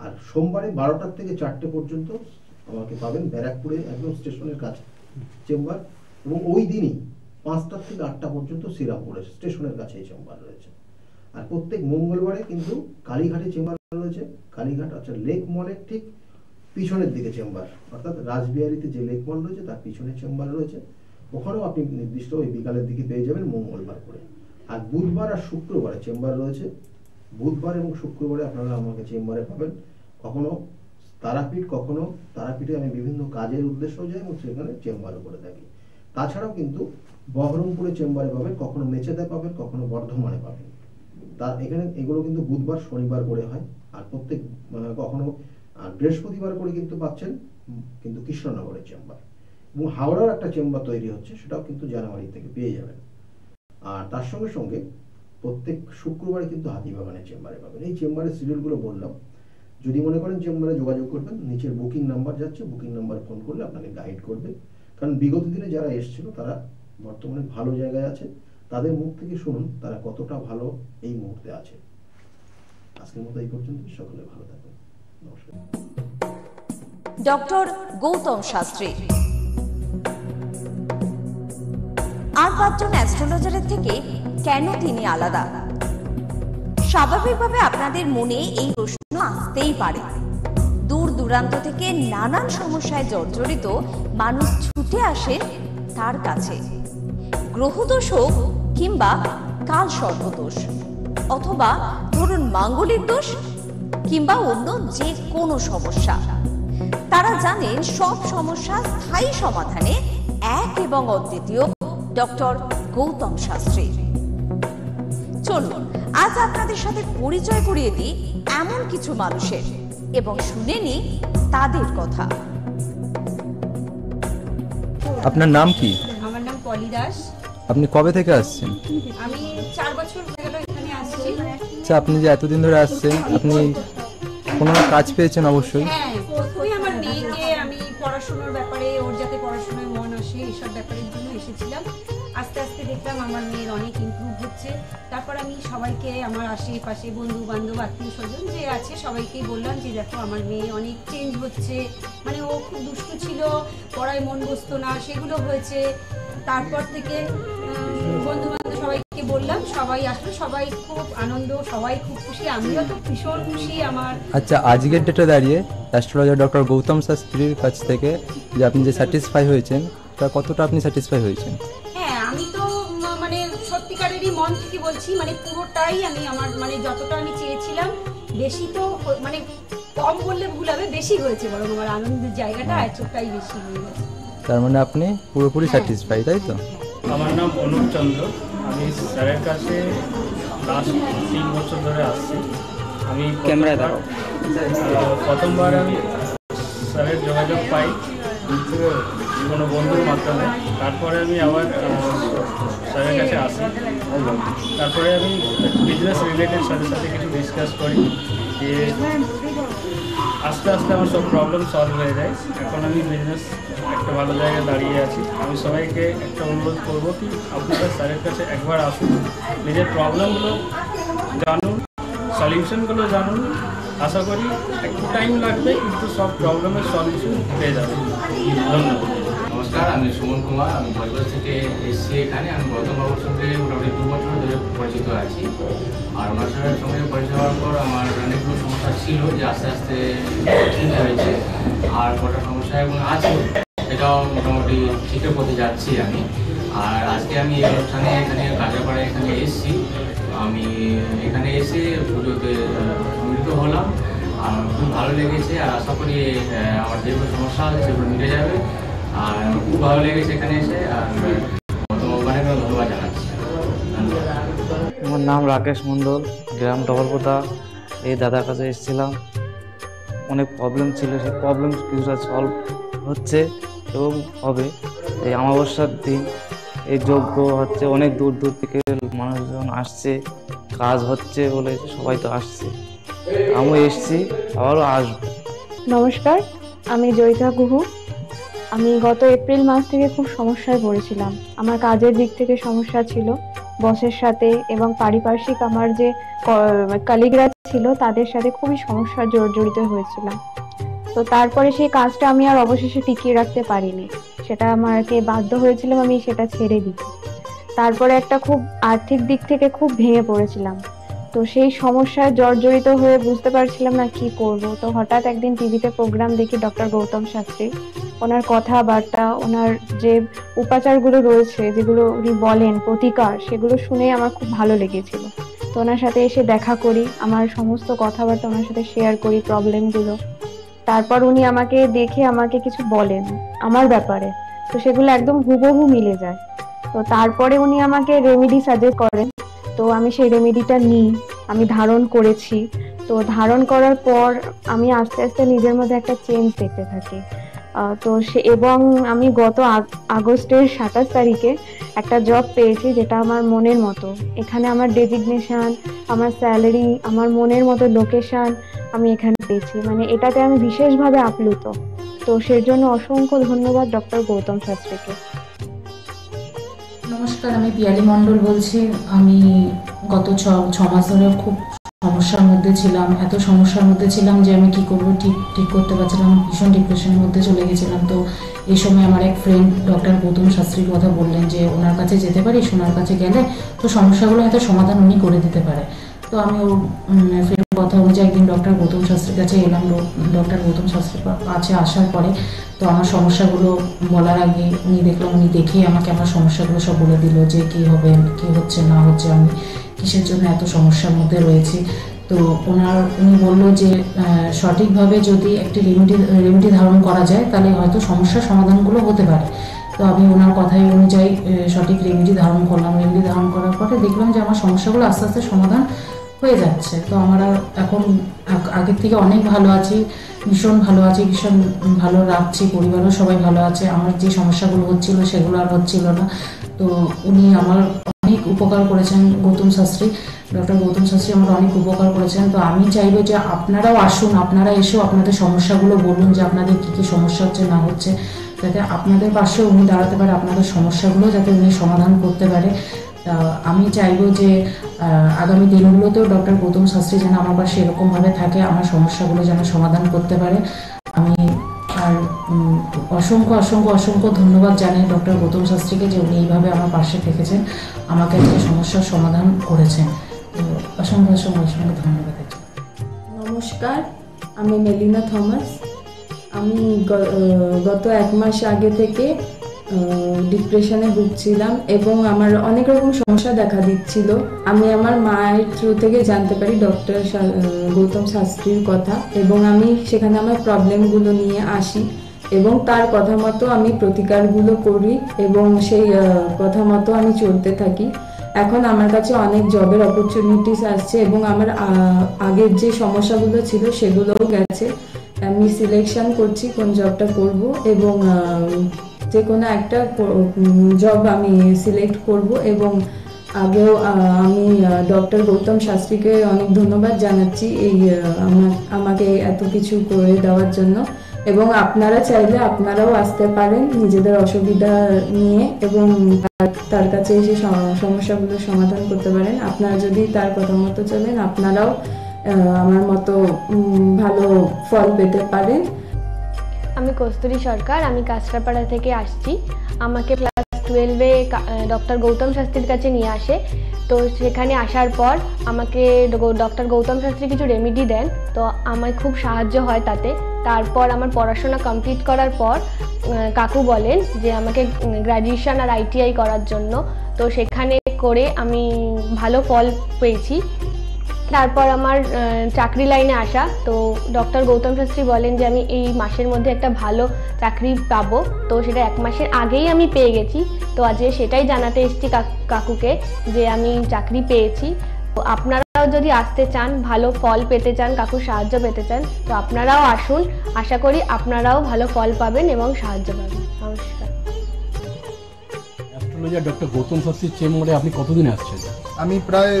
আর সোমবারে 12টা থেকে 4টে পর্যন্ত আমাকে পাবেন ব্যারাকপুরে, একদম স্টেশনের কাছে চেম্বার, এবং ওই দিনই 5টা থেকে 8টা পর্যন্ত শ্রীরামপুরে স্টেশনের কাছে এই চেম্বার রয়েছে। আর প্রত্যেক মঙ্গলবারে কিন্তু কালীঘাটে চেম্বার রয়েছে, কালীঘাট, আচ্ছা, লেক মলের ঠিক পিছনের দিকে চেম্বার, অর্থাৎ রাসবিহারীতে যে লেক মল রয়েছে তার পিছনে চেম্বার রয়েছে, ওখানেও আপনি নির্দিষ্ট ওই বিকালের দিকে পেয়ে যাবেন মঙ্গলবার করে। আর বুধবার আর শুক্রবারে চেম্বার রয়েছে, বুধবার এবং শুক্রবারে আপনারা আমাকে চেম্বারে পাবেন। কখনো তারাপীঠ, কখনো তারাপীঠে আমি বিভিন্ন কাজের উদ্দেশ্যেও যাই এবং সেখানে চেম্বারও করে থাকি। তাছাড়াও কিন্তু বহরমপুরে চেম্বারে পাবেন, কখনো মেচেদায় পাবেন, কখনো বর্ধমানে পাবেন। তার এখানে এগুলো কিন্তু বুধবার শনিবার করে হয়, আর প্রত্যেক কখনো বৃহস্পতিবার করে কিন্তু পাচ্ছেন কিন্তু কৃষ্ণনগরের চেম্বার। এবং হাওড়ার একটা চেম্বার তৈরি হচ্ছে, সেটাও কিন্তু জানুয়ারি থেকে পেয়ে যাবেন। আর তার সঙ্গে সঙ্গে প্রত্যেক শুক্রবারে কিন্তু হাতিবাগানের চেম্বারে পাবেন। এই চেম্বারের সিরিয়ালগুলো বললাম, যদি মনে করেন চেম্বারে যোগাযোগ করবেন, নিচের বুকিং নাম্বার যাচ্ছে, বুকিং নাম্বারে ফোন করলে আপনাকে গাইড করবে। কারণ বিগত দিনে যারা এসেছিল তারা বর্তমানে ভালো জায়গায় আছে, তাদের মুখ থেকে শুনুন তারা কতটা ভালো এই মুহূর্তে আছে। আজকের মতো এই পর্যন্ত, সকলে ভালো থাকুন, নমস্কার। ডক্টর গৌতম শাস্ত্রী আর 5জন অ্যাস্ট্রোলজারের থেকে কেন তিনি আলাদা? স্বাভাবিকভাবে আপনাদের মনে এই প্রশ্ন আসতেই পারে। দূর দূরান্ত থেকে নানান সমস্যায় জর্জরিত মানুষ ছুটে আসেন তার কাছে। গ্রহদোষ হোক কিংবা কাল সর্পদোষ, অথবা ধরুন মাঙ্গলিক দোষ কিংবা অন্য যে কোনো সমস্যা, তারা জানেন সব সমস্যা স্থায়ী সমাধানে এক এবং অদ্বিতীয় ডক্টর গৌতম শাস্ত্রী। চলুন আজ আপনাদের সাথে পরিচয় করিয়ে দিই এমন কিছু মানুষের এবং শুনে নিই তাদের কথা। আপনার নাম কি? আমার নাম পলি দাস। আপনি কবে থেকে আসছেন? আমি 4 বছর হয়ে গেল এখানে আসছি। আচ্ছা, আপনি যে এতদিন ধরে আসছেন, আপনি কোনো কাজ পেয়েছেন? অবশ্যই। হ্যাঁ, প্রথমে আমার মেয়েকে আমি পড়াশোনার ব্যাপারে, ওর যাতে পড়াশোনায় মন আসে এইসব ব্যাপারের জন্য এসেছিলাম। আস্তে আস্তে দেখলাম আমার মেয়ের অনেক ইমপ্রুভ হচ্ছে। তারপর আমি সবাইকে, আমার আশেপাশে বন্ধু বান্ধব আত্মীয় স্বজন যে আছে সবাইকেই বললাম যে দেখো আমার মেয়ে অনেক চেঞ্জ হচ্ছে, মানে ও খুব দুষ্টু ছিল, পড়ায় মন বসতো না, সেগুলো হয়েছে। তারপর থেকে বন্ধু বান্ধব সবাইকে বললাম, সবাই আসলো, সবাই খুব আনন্দ, সবাই খুব খুশি, আমিও তো ভীষণ খুশি। আমার আচ্ছা, আজকের ডেটে দাঁড়িয়ে অ্যাস্ট্রোলজার ডক্টর গৌতম শাস্ত্রীর কাছ থেকে যে আপনি যে স্যাটিসফাই হয়েছেন, তা কতটা আপনি স্যাটিসফাই হয়েছেন? হ্যাঁ, আমি তো মানে সত্যিকারেরই মন থেকে বলছি, মানে পুরোটাই আমি আমার মানে যতটা আমি চেয়েছিলাম, বেশি তো মানে কম বললে ভুল হবে, বেশি হয়েছে, বরং আমার আনন্দের জায়গাটা এতটাই বেশি হয়ে গেছে। তার মানে আপনি পুরোপুরি স্যাটিসফাই, তাই তো? আমার নাম অনুপ চন্দ্র। আমি স্যারের কাছে লাস্ট 3 বছর ধরে আসছি। আমি প্রথমবার আমি স্যারের যোগাযোগ পাই কোনো বন্ধুর মাধ্যমে। তারপরে আমি আবার স্যারের কাছে আসি। তারপরে আমি বিজনেস রিলেটেড সাথে সাথে কিছু ডিসকাস করি, যে আস্তে আস্তে আমার সব প্রবলেম সলভ হয়ে যায়। এখন আমি বিজনেস একটা ভালো জায়গায় দাঁড়িয়ে আছি। আমি সবাইকে একটা অনুরোধ করবো কি আপনারা স্যারের কাছে একবার আসুন, নিজের প্রবলেমগুলো জানুন, সলিউশনগুলো জানুন। আশা করি একটু টাইম লাগবে, কিন্তু সব প্রবলেমের সলিউশন পেয়ে যাবেন। ধন্যবাদ। নমস্কার, আমি সুমন কুমার। আমি বজবজ থেকে এসেছি এখানে। আমি গৌতমবাবুর সঙ্গে মোটামুটি 2 বছর ধরে পরিচিত আছি। আর ওনার সঙ্গে পরিচয় হওয়ার পর আমার অনেকগুলো সমস্যা ছিল, যে আস্তে আস্তে ঠিক হয়েছে। আর কটা সমস্যা এবং আছে, সেটাও মোটামুটি ঠিকঠাক পথে যাচ্ছি আমি। আর আজকে আমি এই অনুষ্ঠানে এখানে কাঁচরাপাড়ায় এখানে এসেছি। আমি এখানে এসে পুজোতে সম্মিলিত হলাম, আর খুব ভালো লেগেছে। আর আশা করি আমার যেগুলো সমস্যা আছে সেগুলো মিটে যাবে। আর খুব ভালো লেগেছে এখানে এসে। আর অনেক ধন্যবাদ জানাচ্ছি। আমার নাম রাকেশ মণ্ডল, গ্রাম ডবলপোতা। এই দাদার কাছে এসেছিলাম, অনেক প্রবলেম ছিল, সেই প্রবলেম কিছুটা সলভ হচ্ছে এবং হবে। এই অমাবস্যার দিন এই যজ্ঞ হচ্ছে, অনেক দূর দূর থেকে মানুষজন আসছে, কাজ হচ্ছে বলে সবাই তো আসছে, আমিও এসছি, আবারও আসবো। নমস্কার, আমি জয়িতা গুহু। আমি গত এপ্রিল মাস থেকে খুব সমস্যায় পড়েছিলাম। আমার কাজের দিক থেকে সমস্যা ছিল, বসের সাথে এবং পারিপার্শ্বিক আমার যে কলিগরা ছিল তাদের সাথে খুবই সমস্যা জড়িত হয়েছিলাম। তো তারপরে সেই কাজটা আমি আর অবশেষে টিকিয়ে রাখতে পারিনি, সেটা আমাকে বাধ্য হয়েছিলাম আমি সেটা ছেড়ে দিতে। তারপরে একটা খুব আর্থিক দিক থেকে খুব ভেঙে পড়েছিলাম। তো সেই সমস্যায় জর্জরিত হয়ে বুঝতে পারছিলাম না কি করব। তো হঠাৎ একদিন টিভিতে প্রোগ্রাম দেখি ডক্টর গৌতম শাস্ত্রী, ওনার কথাবার্তা, ওনার যে উপাচারগুলো রয়েছে, যেগুলো উনি বলেন প্রতিকার, সেগুলো শুনে আমার খুব ভালো লেগেছিল। তো ওনার সাথে এসে দেখা করি, আমার সমস্ত কথাবার্তা ওনার সাথে শেয়ার করি, প্রবলেমগুলো। তারপর উনি আমাকে দেখে আমাকে কিছু বলেন আমার ব্যাপারে, তো সেগুলো একদম হুবহু মিলে যায়। তো তারপরে উনি আমাকে রেমেডি সাজেস্ট করেন। তো আমি সেই রেমেডিটা নিই, আমি ধারণ করেছি। তো ধারণ করার পর আমি আস্তে আস্তে নিজের মধ্যে একটা চেঞ্জ দেখতে থাকি। তো এবং আমি গত আগস্টের 27 তারিখে একটা জব পেয়েছি, যেটা আমার মনের মতো। এখানে আমার ডেজিগনেশন, আমার স্যালারি, আমার মনের মতো লোকেশন আমি এখানে পেয়েছি, মানে এটাতে আমি বিশেষভাবে আপ্লুত। তো সেই জন্য অসংখ্য ধন্যবাদ ডক্টর গৌতম শাস্ত্রীকে। নমস্কার, আমি পিয়ালি মণ্ডল বলছি। আমি গত 6 মাস ধরে খুব সমস্যার মধ্যে ছিলাম, এত সমস্যার মধ্যে ছিলাম যে আমি কি করবো ঠিক করতে পারছিলাম, ভীষণ ডিপ্রেশনের মধ্যে চলে গেছিলাম। তো এই সময় আমার এক ফ্রেন্ড ডক্টর গৌতম শাস্ত্রীর কথা বললেন যে ওনার কাছে যেতে পারিস, ওনার কাছে গেলে তো সমস্যাগুলো হয়তো সমাধান উনি করে দিতে পারে। তো আমি ওর ফ্রেন্ড কথা অনুযায়ী একদিন ডক্টর গৌতম শাস্ত্রীর কাছে এলাম। ডক্টর গৌতম শাস্ত্রীর কাছে আসার পরে তো আমার সমস্যাগুলো বলার আগে উনি দেখলাম, উনি দেখে আমাকে আমার সমস্যাগুলো সব বলে দিল যে কী হবে, কী হচ্ছে না হচ্ছে, আমি কিসের জন্য এত সমস্যার মধ্যে রয়েছি। তো উনি বললো যে সঠিকভাবে যদি একটি রেমেডি ধারণ করা যায় তাহলে হয়তো সমস্যার সমাধানগুলো হতে পারে। তো আমি ওনার কথাই অনুযায়ী সঠিক রেমেডি ধারণ করলাম। রেমেডি ধারণ করার পরে দেখলাম যে আমার সমস্যাগুলো আস্তে আস্তে সমাধান হয়ে যাচ্ছে। তো আমরা এখন আগের থেকে অনেক ভালো আছি, ভীষণ ভালো আছি, ভীষণ ভালো রাখছি, পরিবারও সবাই ভালো আছে। আমার যে সমস্যাগুলো হচ্ছিল সেগুলো আর হচ্ছিল না। তো উনি আমার অনেক উপকার করেছেন, গৌতম শাস্ত্রী, ডক্টর গৌতম শাস্ত্রী আমার অনেক উপকার করেছেন। তো আমি চাইবো যে আপনারাও আসুন, আপনারা এসেও আপনাদের সমস্যাগুলো বলুন যে আপনাদের কী কী সমস্যা হচ্ছে না হচ্ছে, যাতে আপনাদের পাশে উনি দাঁড়াতে পারে, আপনাদের সমস্যাগুলো যাতে উনি সমাধান করতে পারে। আমি চাইবো যে আগামী দিনগুলোতেও ডক্টর গৌতম শাস্ত্রী যেন আমার পাশে এরকমভাবে থাকে, আমার সমস্যাগুলো যেন সমাধান করতে পারে। আমি আর অসংখ্য অসংখ্য অসংখ্য ধন্যবাদ জানাই ডক্টর গৌতম শাস্ত্রীকে যে উনি এইভাবে আমার পাশে থেকেছেন, আমাকে একটা সমস্যার সমাধান করেছেন। তো অসংখ্য অসংখ্য অসংখ্য ধন্যবাদ। নমস্কার, আমি মেলিনা থমাস। আমি গত 1 মাস আগে থেকে ডিপ্রেশনে ভুগছিলাম এবং আমার অনেক রকম সমস্যা দেখা দিচ্ছিল। আমি আমার মায়ের থ্রু থেকে জানতে পারি ডক্টর গৌতম শাস্ত্রীর কথা এবং আমি সেখানে আমার প্রবলেমগুলো নিয়ে আসি এবং তার কথা মতো আমি প্রতিকারগুলো করি এবং সেই কথা মতো আমি চলতে থাকি। এখন আমার কাছে অনেক জবের অপরচুনিটিস আসছে এবং আমার আগের যে সমস্যাগুলো ছিল সেগুলোও গেছে। আমি সিলেকশন করছি কোন জবটা করব এবং যে কোনো একটা জব আমি সিলেক্ট করব এবং আগেও আমি ডক্টর গৌতম শাস্ত্রীকে অনেক ধন্যবাদ জানাচ্ছি এই আমাকে এত কিছু করে দেওয়ার জন্য। এবং আপনারা চাইলে আপনারাও আসতে পারেন নিজেদের অসুবিধা নিয়ে এবং তার কাছে এসে সমস্যাগুলো সমাধান করতে পারেন। আপনারা যদি তার কথা মতো চলেন আপনারাও আমার মতো ভালো ফল পেতে পারেন। আমি কস্তুরী সরকার, আমি কাঁচরাপাড়া থেকে আসছি। আমাকে ক্লাস 12-এ ডক্টর গৌতম শাস্ত্রীর কাছে নিয়ে আসে। তো সেখানে আসার পর আমাকে ডক্টর গৌতম শাস্ত্রী কিছু রেমেডি দেন, তো আমার খুব সাহায্য হয় তাতে। তারপর আমার পড়াশোনা কমপ্লিট করার পর কাকু বলেন যে আমাকে গ্র্যাজুয়েশন আর ITI করার জন্য। তো সেখানে করে আমি ভালো ফল পেয়েছি। তারপর আমার চাকরি লাইনে আসা, তো ডক্টর গৌতম শাস্ত্রী বলেন যে আমি এই মাসের মধ্যে একটা ভালো চাকরি পাবো। তো সেটা 1 মাসের আগেই আমি পেয়ে গেছি। তো আজকে সেটাই জানাতে এসেছি কাকুকে যে আমি চাকরি পেয়েছি। তো আপনারাও যদি আসতে চান, ভালো ফল পেতে চান, কাকুর সাহায্য পেতে চান, তো আপনারাও আসুন। আশা করি আপনারাও ভালো ফল পাবেন এবং সাহায্য পাবেন। নমস্কার। অ্যাস্ট্রোলজার ডক্টর গৌতম শাস্ত্রীর চেম্বারে আপনি কতদিন আসছেন? আমি প্রায়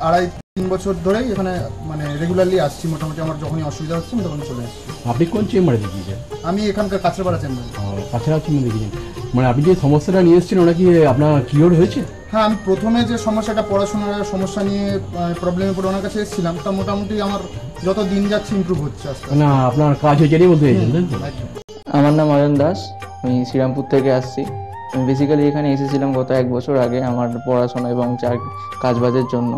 2.5-3 বছর ধরেই এখানে মানে রেগুলারলি আসছি। মোটামুটি আমার যখনই অসুবিধা হচ্ছে আমি তখনই চলে আসছি। আপনি কোন চেম্বারে দেখিয়েছেন? আমি এখানকার কাঁচরাপাড়া চেম্বারে। কাছাড়া চেম্বারে দেখিয়েছেন, মানে আপনি যে সমস্যাটা নিয়ে এসেছেন ওটা কি আপনার কিওর হয়েছে? হ্যাঁ, আমি প্রথমে যে সমস্যাটা পড়াশোনার সমস্যা নিয়ে প্রবলেমে পড়ে ওনার কাছে এসেছিলাম, তা মোটামুটি আমার যত দিন যাচ্ছে ইমপ্রুভ হচ্ছে আস্তে আস্তে। না আপনার কাজ হয়েছে বলতে চাইছেন? আমার নাম অয়ন দাস, আমি শ্রীরামপুর থেকে আসছি। আমি বেসিক্যালি এখানে এসেছিলাম গত 1 বছর আগে আমার পড়াশোনা এবং কাজবাজের জন্য।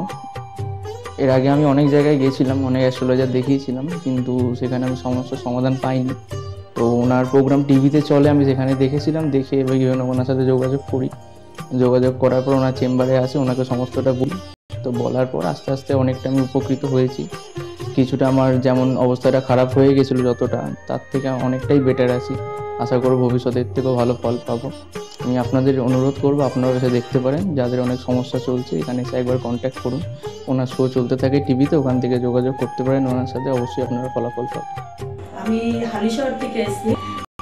এর আগে আমি অনেক জায়গায় গিয়েছিলাম, অনেক অ্যাস্ট্রোলজার দেখিয়েছিলাম, কিন্তু সেখানে আমি সমস্যার সমাধান পাইনি। তো ওনার প্রোগ্রাম টিভিতে চলে, আমি সেখানে দেখেছিলাম, দেখে ওনার সাথে যোগাযোগ করার পর ওনার চেম্বারে আসে, ওনাকে সমস্তটা বলি। তো বলার পর আস্তে আস্তে অনেকটা আমি উপকৃত হয়েছি। কিছুটা আমার যেমন অবস্থাটা খারাপ হয়ে গেছিলো যতটা, তার থেকে অনেকটাই বেটার আছি। আশা করব ভবিষ্যতের থেকেও ভালো ফল পাবো। আমি আপনাদের অনুরোধ করবো আপনারা এসে দেখতে পারেন, যাদের অনেক সমস্যা চলছে এখানে এসে একবার কন্ট্যাক্ট করুন। ওনার শো চলতে থাকে টিভিতে, ওখান থেকে যোগাযোগ করতে পারেন ওনার সাথে, অবশ্যই আপনারা ফলাফল পাবেন। আমি হালিশহর থেকে এসেছি।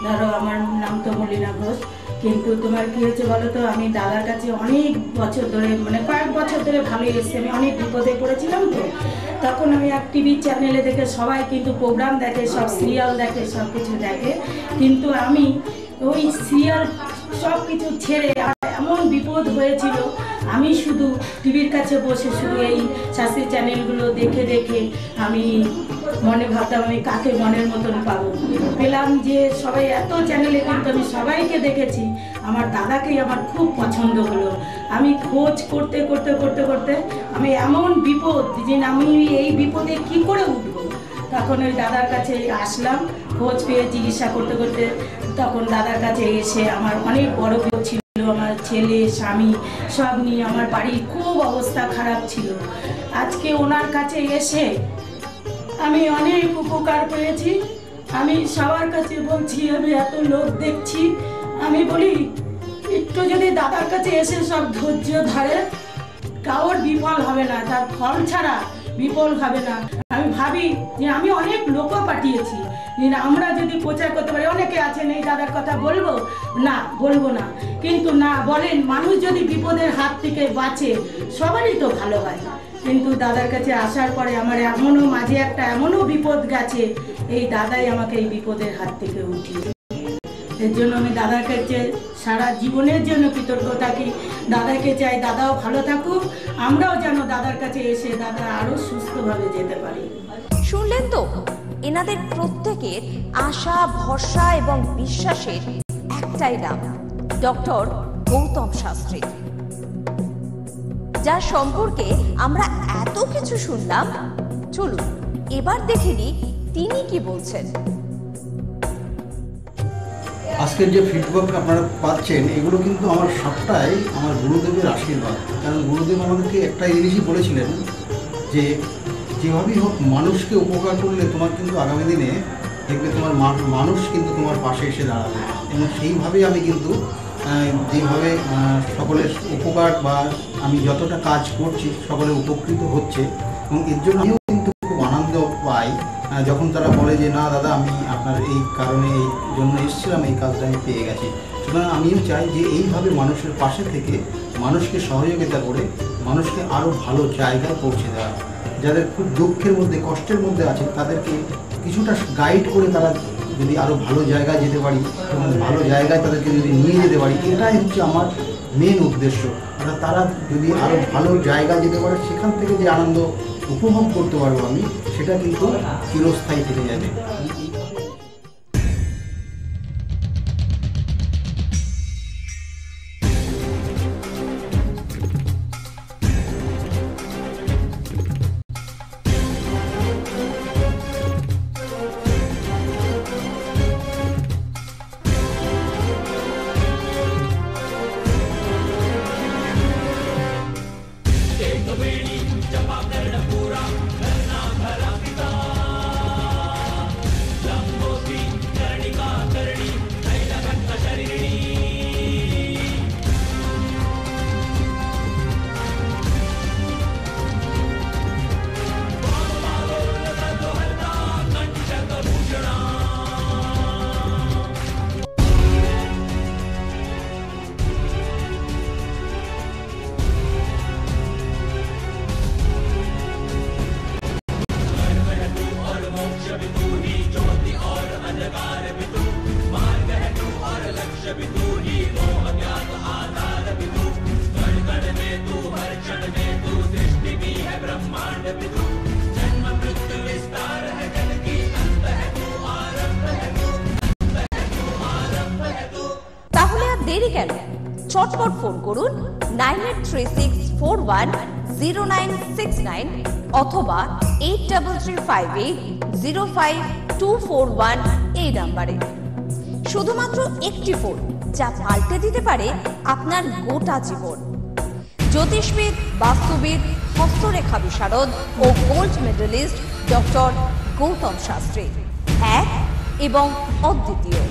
ধরো আমার নাম তো মলিনা ঘোষ, কিন্তু তোমার কি হয়েছে বলো তো, আমি দাদার কাছে অনেক বছর ধরে মানে কয়েক বছর ধরে ভালোই এসেছি। আমি অনেক বিপদে পড়েছিলাম, তো তখন আমি এক টিভি চ্যানেলে দেখে, সবাই কিন্তু প্রোগ্রাম দেখে, সব সিরিয়াল দেখে, সব কিছু দেখে, কিন্তু আমি ওই সিরিয়াল সব কিছু ছেড়ে এমন বিপদ হয়েছিল, আমি শুধু টিভির কাছে বসে শুধু এই শাস্ত্রী চ্যানেলগুলো দেখে দেখে আমি মনে ভাবতাম আমি কাকে মনের মতন পাবো, পেলাম যে সবাই এত চ্যানেলে কিন্তু আমি সবাইকে দেখেছি, আমার দাদাকেই আমার খুব পছন্দ হলো। আমি খোঁজ করতে করতে করতে করতে আমি এমন বিপদ যে আমি এই বিপদে কি করে উঠবো, তখন ওই দাদার কাছে আসলাম। খোঁজ পেয়ে চিকিৎসা করতে করতে তখন দাদার কাছে এসে আমার অনেক বড় বিপদ ছিল, আমার ছেলে স্বামী সব নিয়ে আমার বাড়ির খুব অবস্থা খারাপ ছিল। আজকে ওনার কাছে এসে আমি অনেক উপকার পেয়েছি। আমি সবার কাছে বলছি, আমি এত লোক দেখছি, আমি বলি একটু যদি দাদার কাছে এসে সব ধৈর্য ধরে কারোর বিফল হবে না, তার ফল ছাড়া বিফল হবে না। আমি ভাবি যে আমি অনেক লোকও পাঠিয়েছি, আমরা যদি প্রচার করতে পারি, অনেকে আছেন এই দাদার কথা বলবো না, বলবো না, কিন্তু না বলেন, মানুষ যদি বিপদের হাত থেকে বাঁচে সবারই তো ভালো হয়। কিন্তু দাদার কাছে আসার পরে আমার এমনও মাঝে একটা এমনও বিপদ গেছে, এই দাদাই আমাকে এই বিপদের হাত থেকে উঠিয়ে, এর জন্য আমি দাদার কাছে সারা জীবনের জন্য কৃতজ্ঞ থাকি। দাদাকে চাই দাদাও ভালো থাকুক, আমরাও যেন দাদার কাছে এসে দাদা আরো সুস্থভাবে যেতে পারি। শুনলেন তো, এনাদের প্রত্যেকের আশা, ভরসা এবং বিশ্বাসের একটাই নাম, ডক্টর গৌতম শাস্ত্রী, যার সম্পর্কে আমরা এত কিছু শুনলাম। চলুন এবার দেখে নিই তিনি কি বলছেন। আজকের যে ফিডব্যাক আপনারা পাচ্ছেন, এগুলো কিন্তু আমার সবটাই আমার গুরুদেবের আশীর্বাদ। কারণ গুরুদেব আমাদেরকে একটা জিনিসই বলেছিলেন যে যেভাবেই হোক মানুষকে উপকার করলে তোমার কিন্তু আগামী দিনে দেখবে তোমার মানুষ কিন্তু তোমার পাশে এসে দাঁড়াবে। এবং সেইভাবেই আমি কিন্তু যেভাবে সকলের উপকার বা আমি যতটা কাজ করছি সকলে উপকৃত হচ্ছে, এবং এর জন্য আমিও কিন্তু খুব আনন্দ পাই যখন তারা বলে যে না দাদা, আমি আপনার এই কারণে এই জন্য এসেছিলাম, এই কাজটা আমি পেয়ে গেছি। সুতরাং আমিও চাই যে এইভাবে মানুষের পাশে থেকে মানুষকে সহযোগিতা করে মানুষকে আরও ভালো জায়গায় পৌঁছে দেওয়া। যাদের খুব দুঃখের মধ্যে, কষ্টের মধ্যে আছে, তাদেরকে কিছুটা গাইড করে তারা যদি আরও ভালো জায়গায় যেতে পারি এবং ভালো জায়গায় তাদেরকে যদি নিয়ে যেতে পারি, এটাই হচ্ছে আমার মেন উদ্দেশ্য। অর্থাৎ তারা যদি আরও ভালো জায়গায় যেতে পারে, সেখান থেকে যে আনন্দ উপভোগ করতে পারবো আমি, সেটা কিন্তু চিরস্থায়ী থেকে যাবে। দেরি কেন? চটপট ফোন করুন 9836410969 অথবা 8335805241 এই নাম্বারে। শুধুমাত্র একটি ফোন, যা পাল্টে দিতে পারে আপনার গোটা জীবন। জ্যোতিষবিদ, বাস্তুবিদ, হস্তরেখা বিশারদ ও gold medalist doctor Gautam Shastri, এক এবং অদ্বিতীয়।